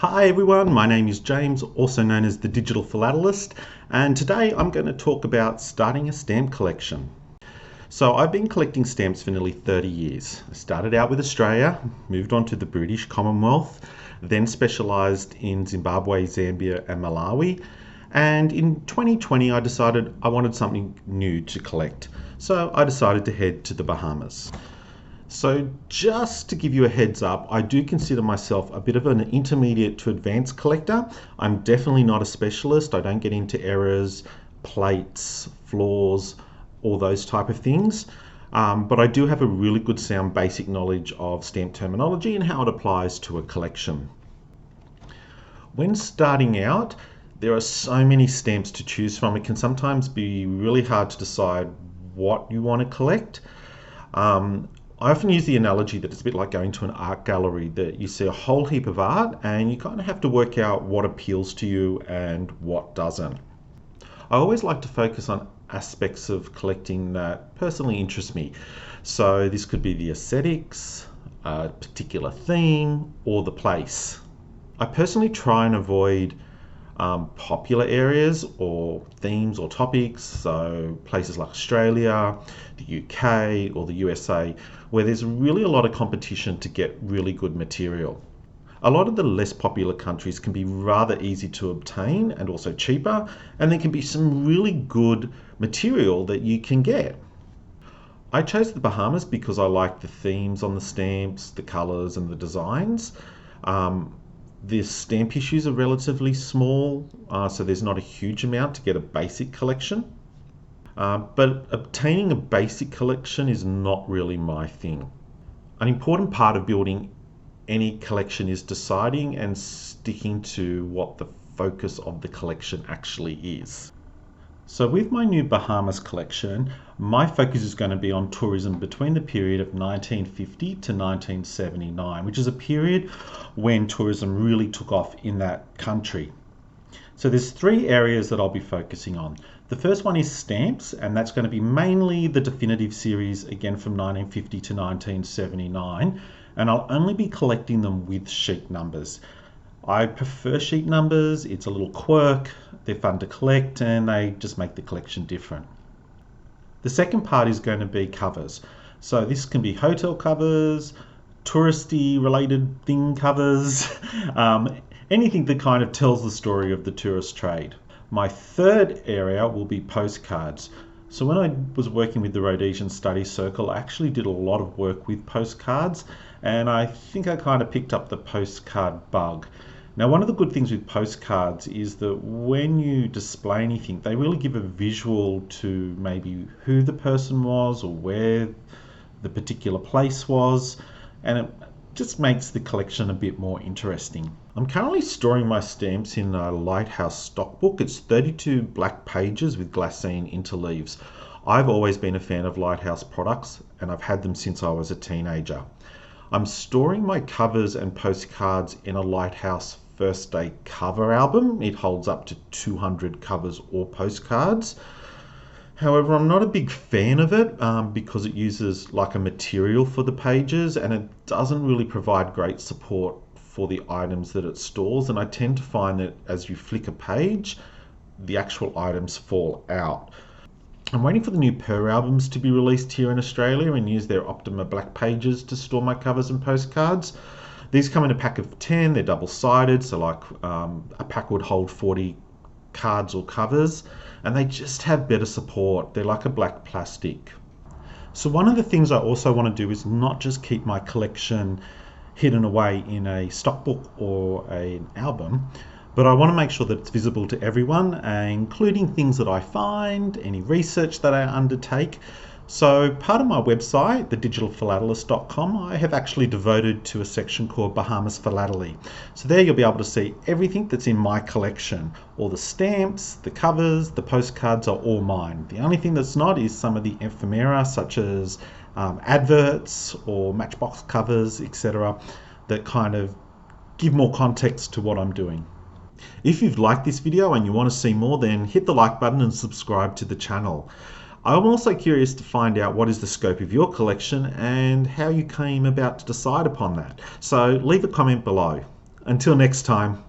Hi everyone, my name is James, also known as the Digital Philatelist, and today I'm going to talk about starting a stamp collection. So I've been collecting stamps for nearly 30 years. I started out with Australia, moved on to the British Commonwealth, then specialised in Zimbabwe, Zambia and Malawi, and in 2020 I decided I wanted something new to collect. So I decided to head to the Bahamas. So just to give you a heads up, I do consider myself a bit of an intermediate to advanced collector. I'm definitely not a specialist. I don't get into errors, plates, flaws, all those type of things. But I do have a really good sound basic knowledge of stamp terminology and how it applies to a collection. When starting out, there are so many stamps to choose from. It can sometimes be really hard to decide what you want to collect. I often use the analogy that it's a bit like going to an art gallery, that you see a whole heap of art and you kind of have to work out what appeals to you and what doesn't. I always like to focus on aspects of collecting that personally interest me. So this could be the aesthetics, a particular theme, or the place. I personally try and avoid popular areas or themes or topics, so places like Australia, the UK or the USA, where there's really a lot of competition to get really good material. A lot of the less popular countries can be rather easy to obtain and also cheaper, and there can be some really good material that you can get. I chose the Bahamas because I like the themes on the stamps, the colours and the designs. The stamp issues are relatively small, so there's not a huge amount to get a basic collection. But obtaining a basic collection is not really my thing. An important part of building any collection is deciding and sticking to what the focus of the collection actually is. So with my new Bahamas collection, my focus is going to be on tourism between the period of 1950 to 1979, which is a period when tourism really took off in that country. So there's three areas that I'll be focusing on. The first one is stamps, and that's going to be mainly the definitive series, again from 1950 to 1979, and I'll only be collecting them with sheet numbers. I prefer sheet numbers. It's a little quirk, they're fun to collect, and they just make the collection different. The second part is going to be covers. So this can be hotel covers, touristy related thing covers, anything that kind of tells the story of the tourist trade. My third area will be postcards. So when I was working with the Rhodesian Studies Circle, I actually did a lot of work with postcards, and I think I kind of picked up the postcard bug. Now, one of the good things with postcards is that when you display anything, they really give a visual to maybe who the person was or where the particular place was, and it just makes the collection a bit more interesting. I'm currently storing my stamps in a Lighthouse stockbook. It's 32 black pages with glassine interleaves. I've always been a fan of Lighthouse products, and I've had them since I was a teenager. I'm storing my covers and postcards in a Lighthouse First Day cover album. It holds up to 200 covers or postcards. However, I'm not a big fan of it because it uses like a material for the pages, and it doesn't really provide great support for the items that it stores, and I tend to find that as you flick a page, the actual items fall out. I'm waiting for the new Per albums to be released here in Australia and use their Optima black pages to store my covers and postcards. These come in a pack of 10, they're double-sided, so like a pack would hold 40 cards or covers, and they just have better support. They're like a black plastic. So one of the things I also want to do is not just keep my collection hidden away in a stockbook or an album, but I want to make sure that it's visible to everyone, including things that I find, any research that I undertake. So part of my website, thedigitalphilatelist.com, I have actually devoted to a section called Bahamas Philately. So there you'll be able to see everything that's in my collection. All the stamps, the covers, the postcards are all mine. The only thing that's not is some of the ephemera, such as adverts or matchbox covers, etc., that kind of give more context to what I'm doing. If you've liked this video and you want to see more, then hit the like button and subscribe to the channel. I'm also curious to find out what is the scope of your collection and how you came about to decide upon that. So leave a comment below. Until next time,